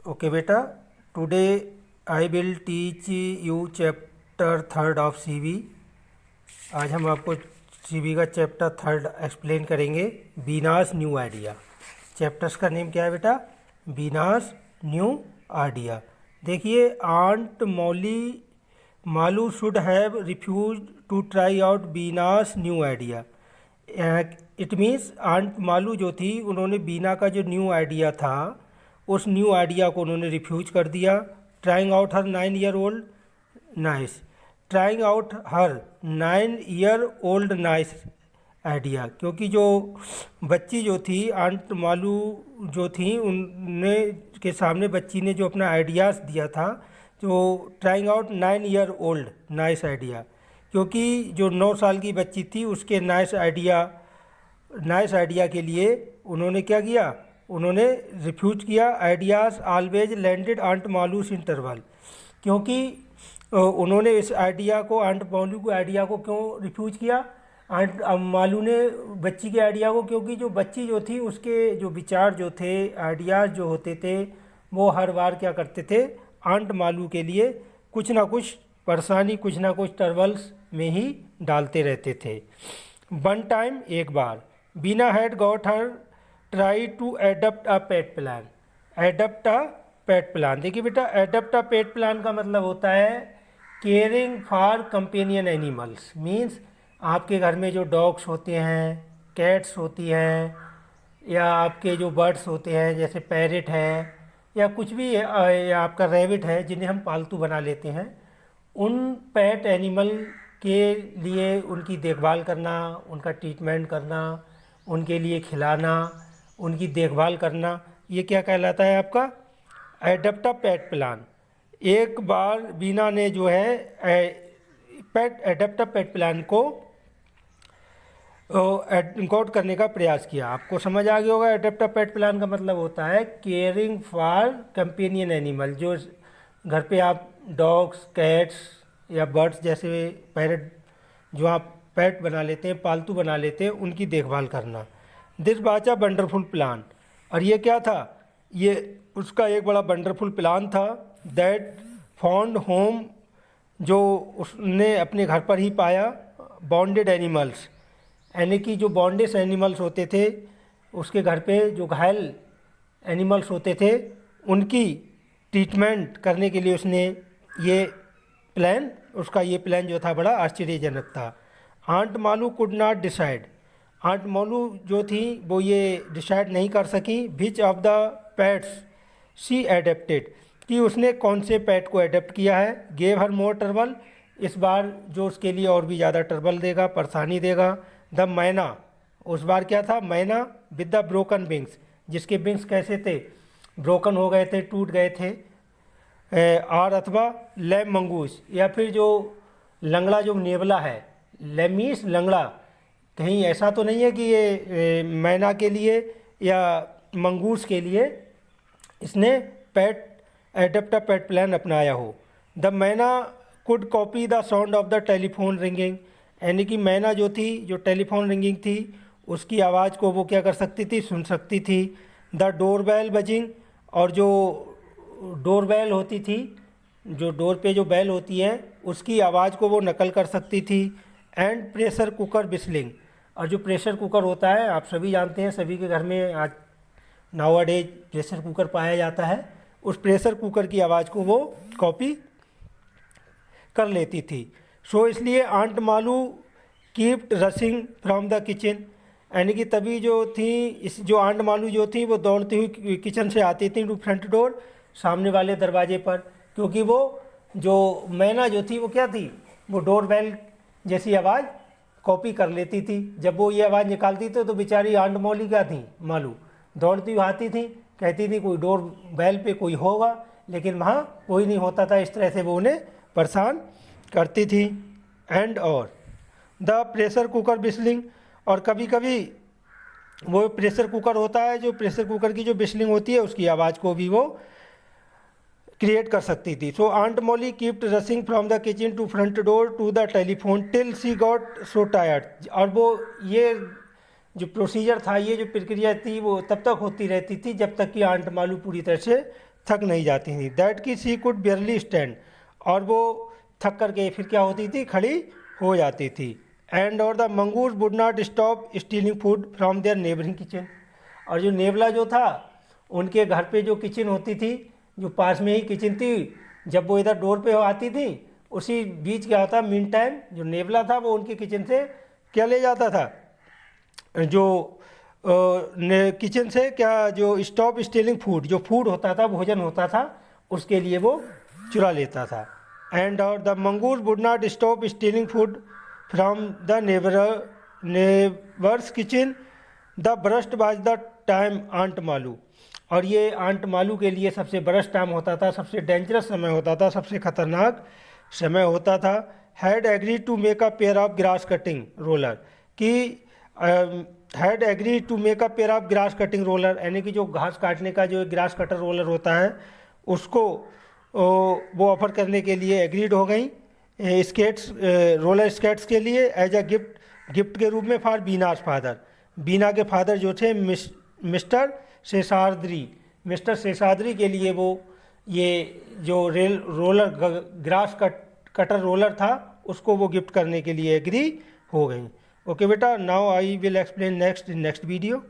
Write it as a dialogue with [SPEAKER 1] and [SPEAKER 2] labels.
[SPEAKER 1] Okay बेटा, today I will teach you chapter third of CV. आज हम आपको सीवी का चैप्टर थर्ड एक्सप्लेन करेंगे। Bina's new idea. चैप्टर्स का नेम क्या है बेटा? Bina's new idea. देखिए, aunt Molly Maloo should have refuse to try out Bina's new idea. It means aunt Malu जो थी, उन्होंने बीना का जो न्यू आइडिया था उस न्यू आइडिया को उन्होंने रिफ्यूज कर दिया। ट्राइंग आउट हर 9-year-old नाइस ट्राइंग आउट हर 9-year-old नाइस आइडिया, क्योंकि जो बच्ची जो थी, आंट मालू जो थी, उनने के सामने बच्ची ने जो अपना आइडियाज़ दिया था, तो trying out 9-year-old nice idea, क्योंकि जो 9 साल की बच्ची थी उसके नाइस आइडिया के लिए उन्होंने क्या किया? उन्होंने रिफ्यूज किया। Ideas always landed aunt Malu's interval, क्योंकि उन्होंने इस आइडिया को, आंट मालू के आइडिया को क्यों रिफ्यूज किया? आंट मालू ने बच्ची के आइडिया को, क्योंकि जो बच्ची जो थी उसके जो विचार जो थे, आइडियाज़ जो होते थे, वो हर बार क्या करते थे? आंट मालू के लिए कुछ ना कुछ परेशानी, कुछ ना कुछ ट्रबल्स में ही डालते रहते थे। वन टाइम, एक बार, Bina had got her try to adapt a pet plan. Adapt a pet plan, देखिए बेटा, एडप्ट अ पेट प्लान का मतलब होता है caring for companion animals. Means आपके घर में जो डॉग्स होते हैं, कैट्स होती हैं, या आपके जो बर्ड्स होते हैं जैसे पैरेट है या कुछ भी या आपका रैबिट है, जिन्हें हम पालतू बना लेते हैं, उन पेट एनिमल के लिए उनकी देखभाल करना, उनका ट्रीटमेंट करना, उनके लिए खिलाना, उनकी देखभाल करना, ये क्या कहलाता है? आपका एडप्ट अ पेट प्लान। एक बार बीना ने जो है एडप्ट अ पेट प्लान को इनकोड करने का प्रयास किया। आपको समझ आ गया होगा, एडप्ट अ पेट प्लान का मतलब होता है केयरिंग फॉर कंपेनियन एनिमल। जो घर पे आप डॉग्स, कैट्स या बर्ड्स जैसे पैरट जो आप पेट बना लेते हैं, पालतू बना लेते हैं, उनकी देखभाल करना। This was a wonderful plan. और ये क्या था? ये उसका एक बड़ा वंडरफुल प्लान था। दैट फाउंड होम, जो उसने अपने घर पर ही पाया, बॉन्डेड एनिमल्स, यानी कि जो बॉन्डेड एनिमल्स होते थे उसके घर पे, जो घायल एनिमल्स होते थे, उनकी ट्रीटमेंट करने के लिए उसने ये प्लान, उसका ये प्लान जो था बड़ा आश्चर्यजनक था। Aunt Malu could not decide. Aunt Malu जो थी वो ये डिसाइड नहीं कर सकी which of the pets she adapted, कि उसने कौन से पेट को एडेप्ट किया है। गेव हर मोर ट्रबल, इस बार जो उसके लिए और भी ज़्यादा ट्रबल देगा, परेशानी देगा। द मैना, उस बार क्या था? मैना विद द ब्रोकन विंग्स, जिसके विंग्स कैसे थे? ब्रोकन हो गए थे, टूट गए थे। और अथवा लैम मंगूस, या फिर जो लंगड़ा जो नेवला है, लेमीस लंगड़ा, कहीं ऐसा तो नहीं है कि ये मैना के लिए या मंगूस के लिए इसने पेट एडप्ट अ पेट प्लान अपनाया हो। द मैना could copy the sound of the telephone ringing, यानी कि मैना जो थी, जो टेलीफोन रिंगिंग थी, उसकी आवाज़ को वो क्या कर सकती थी? सुन सकती थी। द डोरबेल बजिंग, और जो डोरबेल होती थी, जो डोर पे जो बेल होती है, उसकी आवाज़ को वो नकल कर सकती थी। एंड प्रेशर कुकर बिस्लिंग, और जो प्रेशर कुकर होता है आप सभी जानते हैं, सभी के घर में आज नाउअडेज प्रेशर कुकर पाया जाता है, उस प्रेशर कुकर की आवाज़ को वो कॉपी कर लेती थी। सो इसलिए aunt Malu kept rushing from the kitchen, यानी कि तभी जो थी, इस जो आंट मालू जो थी वो दौड़ती हुई किचन से आती थी टू फ्रंट डोर, सामने वाले दरवाजे पर, क्योंकि वो जो मैना जो थी वो क्या थी? वो डोर बेल जैसी आवाज़ कॉपी कर लेती थी। जब वो ये आवाज़ निकालती थी तो बेचारी आंट मौली क्या थी? मालू दौड़ती हुई आती थी, कहती थी कोई डोर बेल पे कोई होगा, लेकिन वहाँ कोई नहीं होता था। इस तरह से वो उन्हें परेशान करती थी। एंड और द प्रेशर कुकर बिस्लिंग, और कभी कभी वो प्रेशर कुकर होता है, जो प्रेशर कुकर की जो बिस्लिंग होती है उसकी आवाज़ को भी वो क्रिएट कर सकती थी। So aunt Molly kept rushing from the kitchen to front door to the telephone till she got so tired, और वो ये जो प्रोसीजर था, ये जो प्रक्रिया थी, वो तब तक होती रहती थी जब तक कि आंट मालू पूरी तरह से थक नहीं जाती थी। दैट की शी कुड बेयरली स्टैंड, और वो थक करके फिर क्या होती थी, खड़ी हो जाती थी। एंड और the mongoose would not stop stealing food from there neighbouring kitchen, और जो नेवला जो था उनके घर पे जो किचन होती थी, जो पास में ही किचन थी, जब वो इधर डोर पे आती थी उसी बीच क्या होता, मीन टाइम जो नेवला था वो उनके किचन से क्या ले जाता था, जो किचन से क्या, जो स्टॉप स्टीलिंग फूड, जो फूड होता था, भोजन होता था, उसके लिए वो चुरा लेता था। एंड और the mongoose would not stop stealing food from the neighbours kitchen, the worst was the time aunt Malu, और ये आंट मालू के लिए सबसे बरस्ट टाइम होता था, सबसे डेंजरस समय होता था, सबसे खतरनाक समय होता था। Had agree to make a pair of grass cutting roller, कि had agree to make a pair of grass cutting roller, यानी कि जो घास काटने का जो ग्रास कटर रोलर होता है उसको वो ऑफर करने के लिए एग्रीड हो गई, स्केट्स, रोलर स्केट्स के लिए, एज अ गिफ्ट के रूप में फॉर बीनाज फादर। बीना के फादर जो थे मिस्टर शेषाद्री के लिए वो ये जो ग्रास कटर रोलर था उसको वो गिफ्ट करने के लिए एग्री हो गई। ओके बेटा, now I will explain next in next video.